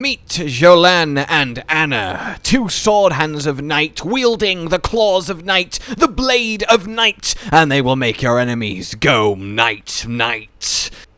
Meet Jolan and Anna, two sword hands of night, wielding the claws of night, the blade of night, and they will make your enemies go night.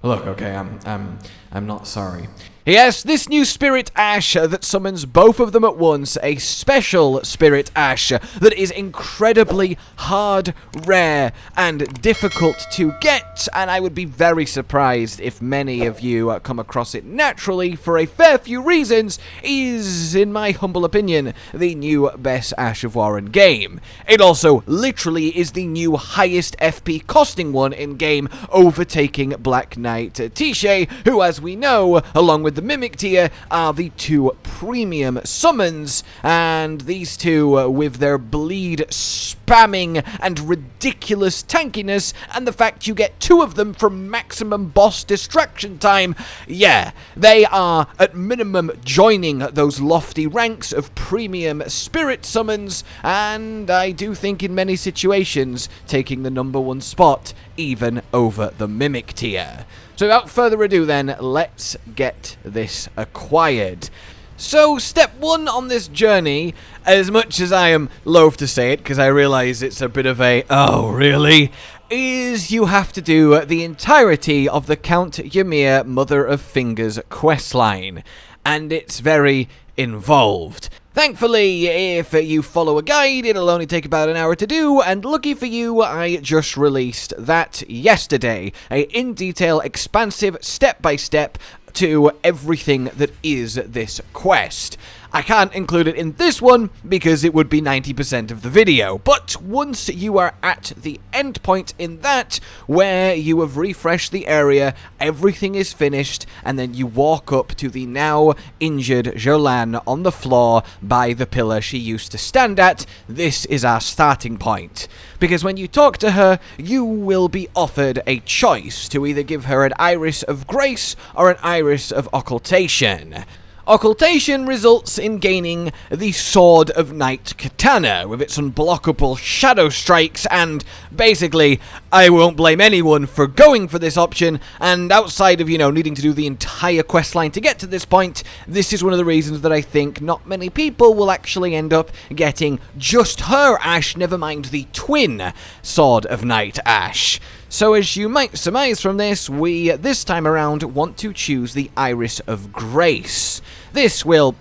Look, okay, I'm not sorry. Yes, this new Spirit Ash that summons both of them at once, a special Spirit Ash that is incredibly hard, rare, and difficult to get, and I would be very surprised if many of you come across it naturally for a fair few reasons, is, in my humble opinion, the new best Ash of War in game. It also literally is the new highest FP costing one in game, overtaking Black Knight Tishe, who, as we know, along with the Mimic tier, are the two premium summons, and these two, with their bleed spamming and ridiculous tankiness, and the fact you get two of them from maximum boss distraction time, yeah, they are at minimum joining those lofty ranks of premium spirit summons, and I do think in many situations taking the #1 spot even over the Mimic tier. So without further ado then, let's get this acquired. So step 1 on this journey, as much as I am loath to say it because I realise it's a bit of a oh really, is you have to do the entirety of the Count Ymir Mother of Fingers questline, and it's very involved. Thankfully, if you follow a guide, it'll only take about an hour to do, and lucky for you, I just released that yesterday. A in-detail, expansive, step-by-step to everything that is this quest. I can't include it in this one because it would be 90% of the video, but once you are at the end point in that, where you have refreshed the area, everything is finished, and then you walk up to the now injured Jolan on the floor by the pillar she used to stand at, this is our starting point. Because when you talk to her, you will be offered a choice to either give her an Iris of Grace or an Iris of Occultation. Occultation results in gaining the Sword of Night katana with its unblockable shadow strikes, and basically I won't blame anyone for going for this option, and outside of, needing to do the entire questline to get to this point, this is one of the reasons that I think not many people will actually end up getting just her Ash, never mind the twin Sword of Night Ash. So as you might surmise from this, we, this time around, want to choose the Iris of Grace. This will,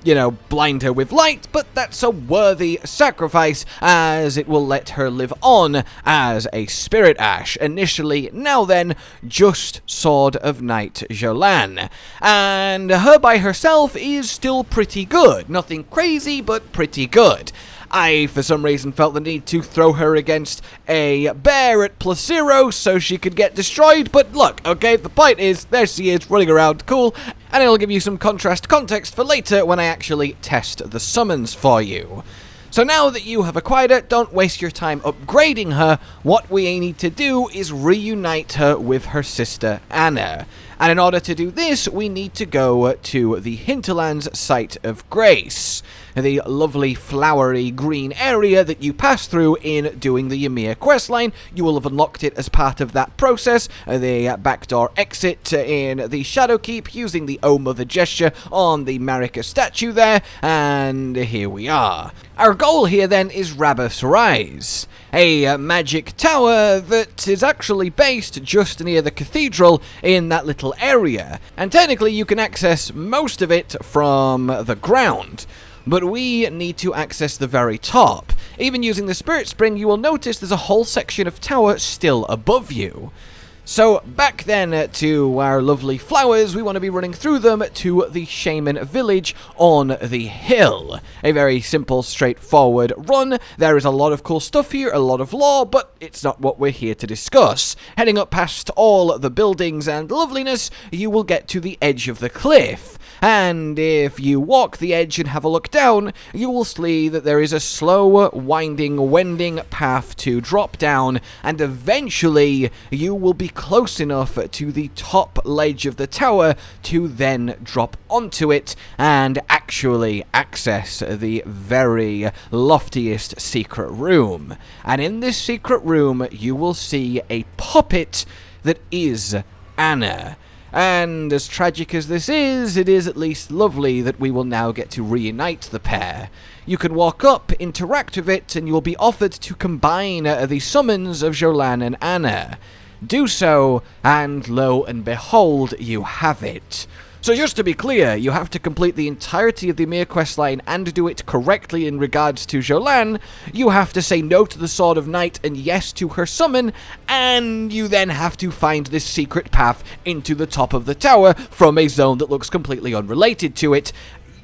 blind her with light, but that's a worthy sacrifice, as it will let her live on as a Spirit Ash. Initially, now then, just Sword of Night Jolan. And her by herself is still pretty good. Nothing crazy, but pretty good. I, for some reason, felt the need to throw her against a bear at +0 so she could get destroyed, but look, okay, the point is, there she is, running around, cool, and it'll give you some contrast context for later when I actually test the summons for you. So now that you have acquired her, don't waste your time upgrading her. What we need to do is reunite her with her sister Anna. And in order to do this, we need to go to the Hinterland's Site of Grace, the lovely flowery green area that you pass through in doing the Ymir questline. You will have unlocked it as part of that process, the backdoor exit in the Shadowkeep, using the Oh Mother gesture on the Marika statue there, and here we are. Our goal here then is Rabbath's Rise, a magic tower that is actually based just near the cathedral in that little area, and technically you can access most of it from the ground. But we need to access the very top. Even using the Spirit Spring, you will notice there's a whole section of tower still above you. So back then to our lovely flowers, we want to be running through them to the Shaman village on the hill. A very simple, straightforward run. There is a lot of cool stuff here, a lot of lore, but it's not what we're here to discuss. Heading up past all the buildings and loveliness, you will get to the edge of the cliff. And if you walk the edge and have a look down, you will see that there is a slow, wending path to drop down, and eventually you will be close enough to the top ledge of the tower to then drop onto it and actually access the very loftiest secret room. And in this secret room, you will see a puppet that is Anna. And as tragic as this is, it is at least lovely that we will now get to reunite the pair. You can walk up, interact with it, and you will be offered to combine the summons of Jolan and Anna. Do so, and lo and behold, you have it. So just to be clear, you have to complete the entirety of the Ymir questline and do it correctly in regards to Jolan. You have to say no to the Sword of Night and yes to her summon, and you then have to find this secret path into the top of the tower from a zone that looks completely unrelated to it.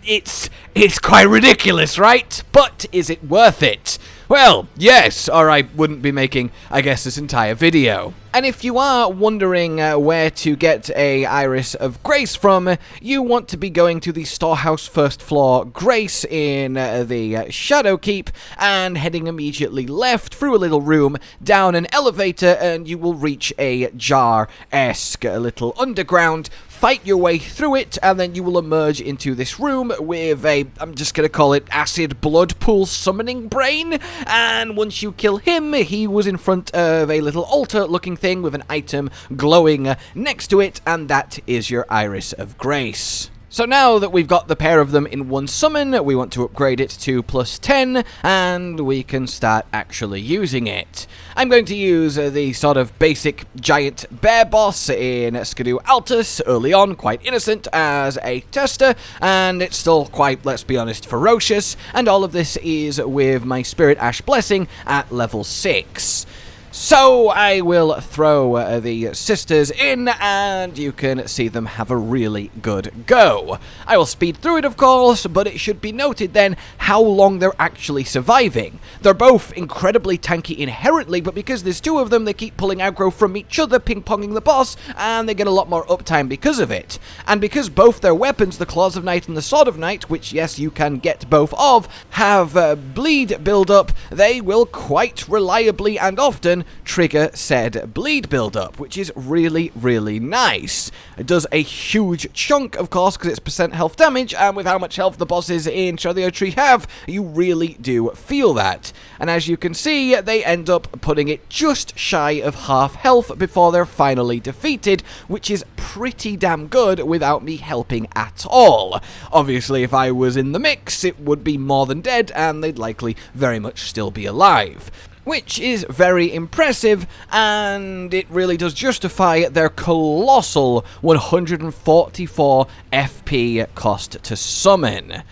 It's quite ridiculous, right? But is it worth it? Well, yes, or I wouldn't be making, I guess, this entire video. And if you are wondering where to get a Iris of Grace from, you want to be going to the Storehouse First Floor Grace in the Shadow Keep, and heading immediately left through a little room, down an elevator, and you will reach a jar-esque little underground. Fight your way through it, and then you will emerge into this room with a, I'm just going to call it acid blood pool summoning brain, and once you kill him, he was in front of a little altar looking thing with an item glowing next to it, and that is your Iris of Grace. So now that we've got the pair of them in one summon, we want to upgrade it to +10, and we can start actually using it. I'm going to use the sort of basic giant bear boss in Scadutree Altus, early on, quite innocent, as a tester, and it's still quite, let's be honest, ferocious, and all of this is with my Spirit Ash Blessing at level 6. So I will throw the sisters in, and you can see them have a really good go. I will speed through it, of course, but it should be noted then how long they're actually surviving. They're both incredibly tanky inherently, but because there's two of them, they keep pulling aggro from each other, ping-ponging the boss, and they get a lot more uptime because of it. And because both their weapons, the Claws of Night and the Sword of Night, which yes, you can get both of, have bleed build-up, they will quite reliably and often trigger said bleed build-up, which is really, really nice. It does a huge chunk, of course, because it's percent health damage, and with how much health the bosses in Erdtree have, you really do feel that. And as you can see, they end up putting it just shy of half health before they're finally defeated, which is pretty damn good without me helping at all. Obviously, if I was in the mix, it would be more than dead, and they'd likely very much still be alive. Which is very impressive, and it really does justify their colossal 144 FP cost to summon.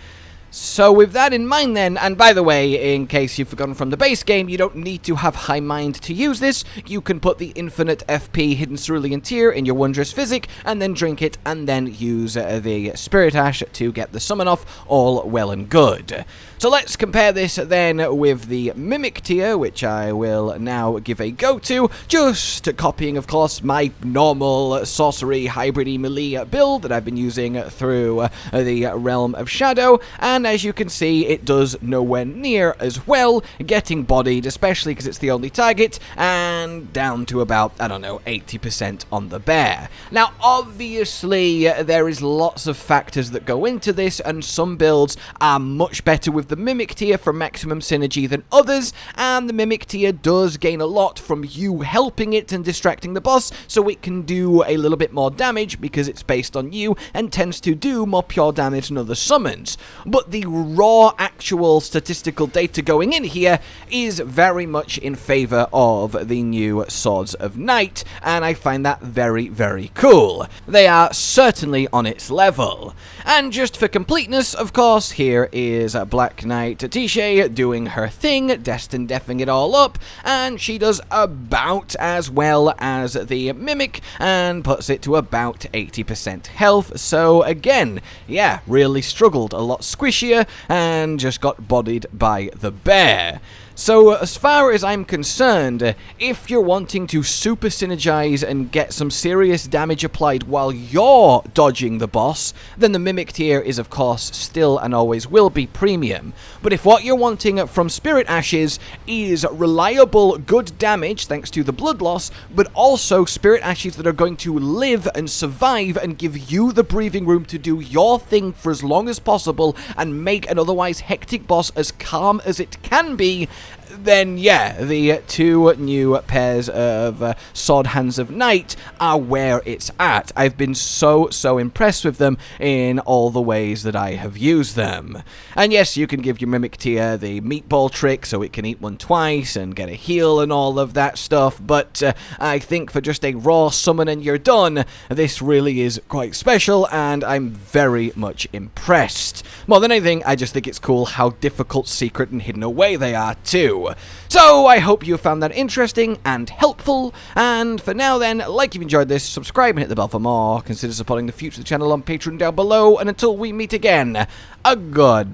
So with that in mind then, and by the way, in case you've forgotten from the base game, you don't need to have high mind to use this. You can put the infinite FP hidden cerulean tear in your wondrous physic, and then drink it, and then use the Spirit Ash to get the summon off, all well and good. So let's compare this then with the Mimic tier, which I will now give a go to, just copying, of course, my normal sorcery hybrid melee build that I've been using through the Realm of Shadow, and as you can see, it does nowhere near as well, getting bodied, especially because it's the only target, and down to about, I don't know, 80% on the bear. Now, obviously, there is lots of factors that go into this, and some builds are much better with the Mimic tier for maximum synergy than others, and the Mimic tier does gain a lot from you helping it and distracting the boss, so it can do a little bit more damage because it's based on you and tends to do more pure damage than other summons. But the raw actual statistical data going in here is very much in favor of the new Swords of Night, and I find that very, very cool. They are certainly on its level. And just for completeness, of course, here is Black Knight Tisha doing her thing, Destin deffing it all up, and she does about as well as the Mimic, and puts it to about 80% health, so again, yeah, really struggled, a lot squishier, and just got bodied by the bear. So as far as I'm concerned, if you're wanting to super synergize and get some serious damage applied while you're dodging the boss, then the Mimic tier is of course still and always will be premium. But if what you're wanting from Spirit Ashes is reliable good damage thanks to the blood loss, but also Spirit Ashes that are going to live and survive and give you the breathing room to do your thing for as long as possible and make an otherwise hectic boss as calm as it can be, then yeah, the 2 new pairs of Sword Hands of Night are where it's at. I've been so impressed with them in all the ways that I have used them. And yes, you can give your Mimic tier the meatball trick so it can eat one twice and get a heal and all of that stuff, but I think for just a raw summon and you're done, this really is quite special, and I'm very much impressed. More than anything, I just think it's cool how difficult, secret, and hidden away they are too. So I hope you found that interesting and helpful, and for now then, like if you enjoyed this, subscribe and hit the bell for more, consider supporting the future of the channel on Patreon down below, and until we meet again, a goodbye.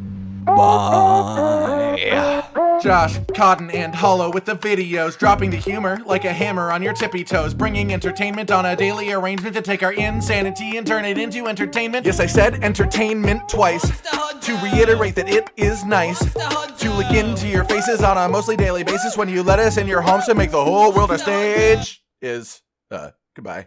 Josh, Cotton, and Hollow with the videos, dropping the humor like a hammer on your tippy toes, bringing entertainment on a daily arrangement to take our insanity and turn it into entertainment. Yes, I said entertainment twice, to reiterate that it is nice to look into your faces on a mostly daily basis when you let us in your homes to make the whole world a stage. Goodbye.